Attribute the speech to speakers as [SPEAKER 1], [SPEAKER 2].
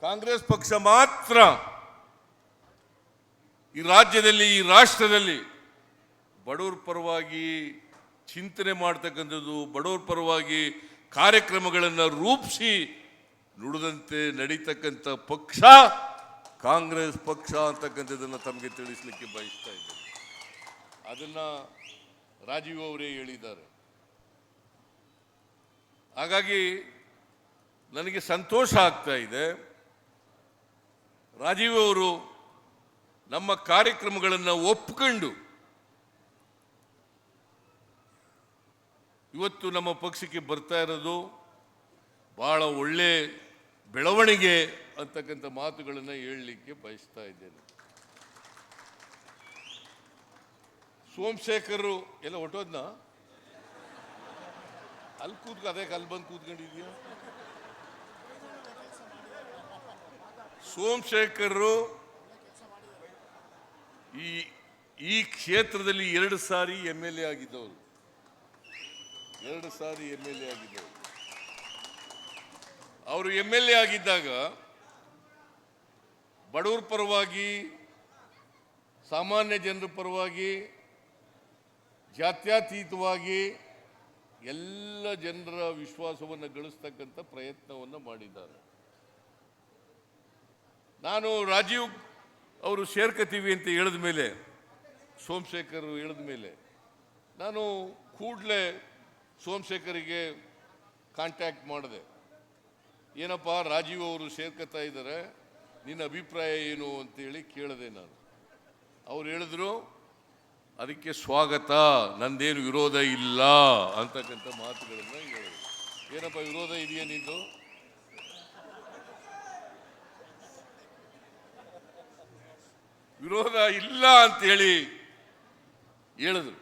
[SPEAKER 1] ಕಾಂಗ್ರೆಸ್ ಪಕ್ಷ ಮಾತ್ರ ಈ ರಾಜ್ಯದಲ್ಲಿ, ಈ ರಾಷ್ಟ್ರದಲ್ಲಿ ಬಡವರ ಪರವಾಗಿ ಚಿಂತನೆ ಮಾಡ್ತಕ್ಕಂಥದ್ದು, ಬಡವರ ಪರವಾಗಿ ಕಾರ್ಯಕ್ರಮಗಳನ್ನು ರೂಪಿಸಿ ನುಡಿದಂತೆ ನಡೀತಕ್ಕಂಥ ಪಕ್ಷ ಕಾಂಗ್ರೆಸ್ ಪಕ್ಷ ಅಂತಕ್ಕಂಥದ್ದನ್ನು ತಮಗೆ ತಿಳಿಸಲಿಕ್ಕೆ ಬಯಸ್ತಾ ಇದ್ದೇನೆ. ಅದನ್ನು ರಾಜೀವ್ ಅವರೇ ಹೇಳಿದ್ದಾರೆ. ಹಾಗಾಗಿ ನನಗೆ ಸಂತೋಷ ಆಗ್ತಾ ಇದೆ. ರಾಜೀವ್ ಅವರು ನಮ್ಮ ಕಾರ್ಯಕ್ರಮಗಳನ್ನು ಒಪ್ಪಿಕೊಂಡು ಇವತ್ತು ನಮ್ಮ ಪಕ್ಷಕ್ಕೆ ಬರ್ತಾ ಇರೋದು ಬಹಳ ಒಳ್ಳೆ ಬೆಳವಣಿಗೆ ಅಂತಕ್ಕಂಥ ಮಾತುಗಳನ್ನು ಹೇಳಲಿಕ್ಕೆ ಬಯಸ್ತಾ ಇದ್ದೇನೆ. ಸೋಮಶೇಖರ್ ಎಲ್ಲ ಹೊಟ್ಟೋದ್ನ ಅಲ್ಲಿ ಅದೇ ಅಲ್ಲಿ ಬಂದು ಕೂತ್ಕೊಂಡಿದ್ಯಾ? ಸೋಮಶೇಖರ್ ಈ ಕ್ಷೇತ್ರದಲ್ಲಿ 2 ಸಾರಿ MLA ಆಗಿದ್ದವರು, 2 ಸಾರಿ MLA ಆಗಿದ್ದವರು. ಅವರು MLA ಆಗಿದ್ದಾಗ ಬಡವರ ಪರವಾಗಿ, ಸಾಮಾನ್ಯ ಜನರ ಪರವಾಗಿ, ಜಾತ್ಯತೀತವಾಗಿ ಎಲ್ಲ ಜನರ ವಿಶ್ವಾಸವನ್ನು ಗಳಿಸ್ತಕ್ಕಂಥ ಪ್ರಯತ್ನವನ್ನು ಮಾಡಿದ್ದಾರೆ. ನಾನು ರಾಜೀವ್ ಅವರು ಸೇರ್ಕತೀವಿ ಅಂತ ಹೇಳಿದ ಮೇಲೆ, ಸೋಮಶೇಖರ್ ಹೇಳಿದ ಮೇಲೆ ನಾನು ಕೂಡಲೇ ಸೋಮಶೇಖರಿಗೆ ಕಾಂಟ್ಯಾಕ್ಟ್ ಮಾಡಿದೆ. ಏನಪ್ಪ ರಾಜೀವ್ ಅವರು ಸೇರ್ಕೊತಾ ಇದ್ದಾರೆ, ನಿನ್ನ ಅಭಿಪ್ರಾಯ ಏನು ಅಂತೇಳಿ ಕೇಳಿದೆ ನಾನು. ಅವ್ರು ಹೇಳಿದ್ರು ಅದಕ್ಕೆ ಸ್ವಾಗತ, ನಂದೇನು ವಿರೋಧ ಇಲ್ಲ ಅಂತಕ್ಕಂಥ ಮಾತುಗಳನ್ನು ಹೇಳಿದ್ರು. ಏನಪ್ಪ ವಿರೋಧ ಇದೆಯಾ ನಿಂದು? ವಿರೋಧ ಇಲ್ಲ ಅಂತೇಳಿ ಹೇಳಿದ್ರು.